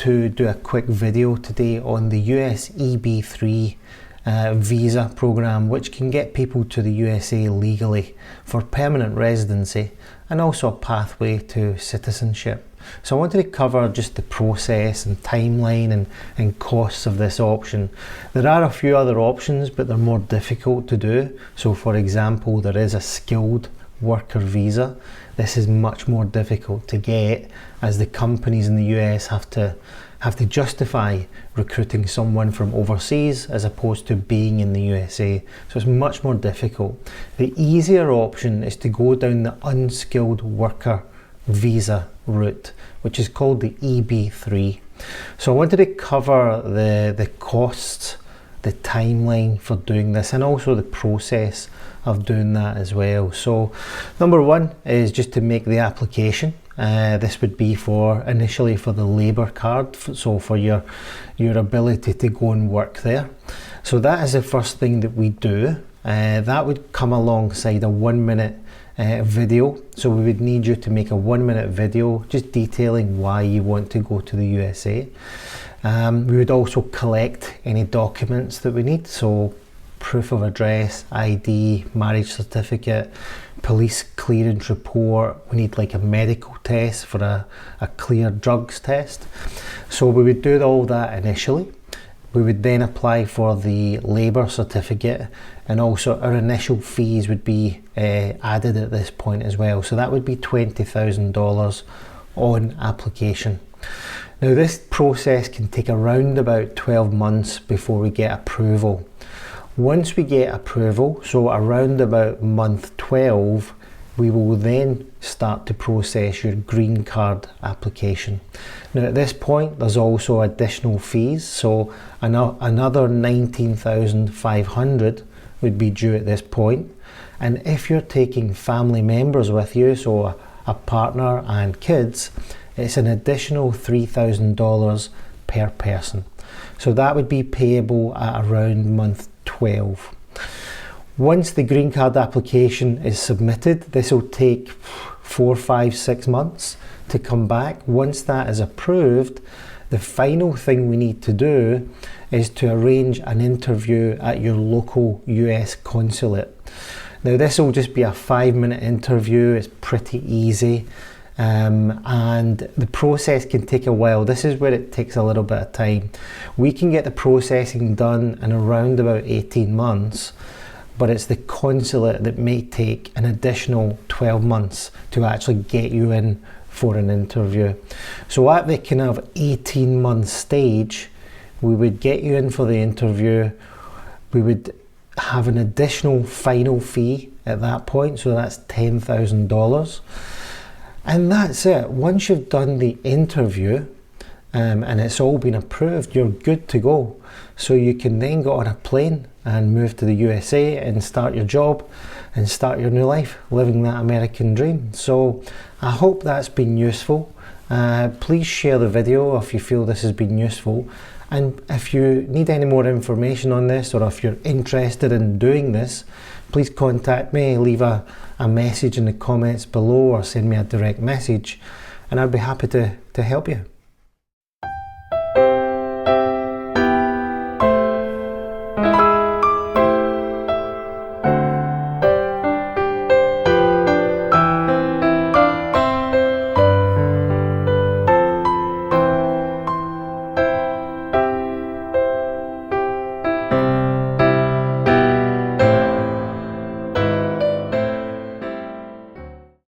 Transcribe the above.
to do a quick video today on the US EB3 visa program, which can get people to the USA legally for permanent residency and also a pathway to citizenship. So I wanted to cover just the process and timeline and costs of this option. There are a few other options, but they're more difficult to do. So for example, there is a skilled worker visa. This is much more difficult to get, as the companies in the US have to justify recruiting someone from overseas as opposed to being in the USA. So it's much more difficult. The easier option is to go down the unskilled worker visa route, which is called the EB3. So I wanted to cover the costs, the timeline for doing this, and also the process of doing that as well. So number one is just to make the application. This would be initially for the labour card, so for your ability to go and work there. So that is the first thing that we do. That would come alongside a 1 minute video. So we would need you to make a 1 minute video just detailing why you want to go to the USA. We would also collect any documents that we need, so proof of address, ID, marriage certificate, police clearance report. We need like a medical test for a clear drugs test. So we would do all that initially. We would then apply for the labour certificate, and also our initial fees would be added at this point as well. So that would be $20,000 on application. Now this process can take around about 12 months before we get approval. Once we get approval, so around about month 12, we will then start to process your green card application. Now at this point, there's also additional fees, so another $19,500 would be due at this point. And if you're taking family members with you, so a partner and kids, it's an additional $3,000 per person. So that would be payable at around month 12. Once the green card application is submitted, this will take 4, 5, 6 months to come back. Once that is approved, the final thing we need to do is to arrange an interview at your local US consulate. Now this will just be a 5-minute interview. It's pretty easy. And the process can take a while. This is where it takes a little bit of time. We can get the processing done in around about 18 months, but it's the consulate that may take an additional 12 months to actually get you in for an interview. So at the kind of 18-month stage, we would get you in for the interview. We would have an additional final fee at that point, so that's $10,000. And that's it. Once you've done the interview and it's all been approved, you're good to go. So you can then get on a plane and move to the USA and start your job and start your new life, living that American dream. So I hope that's been useful. Please share the video if you feel this has been useful. And if you need any more information on this, or if you're interested in doing this, please contact me, leave a message in the comments below, or send me a direct message, and I'd be happy to help you.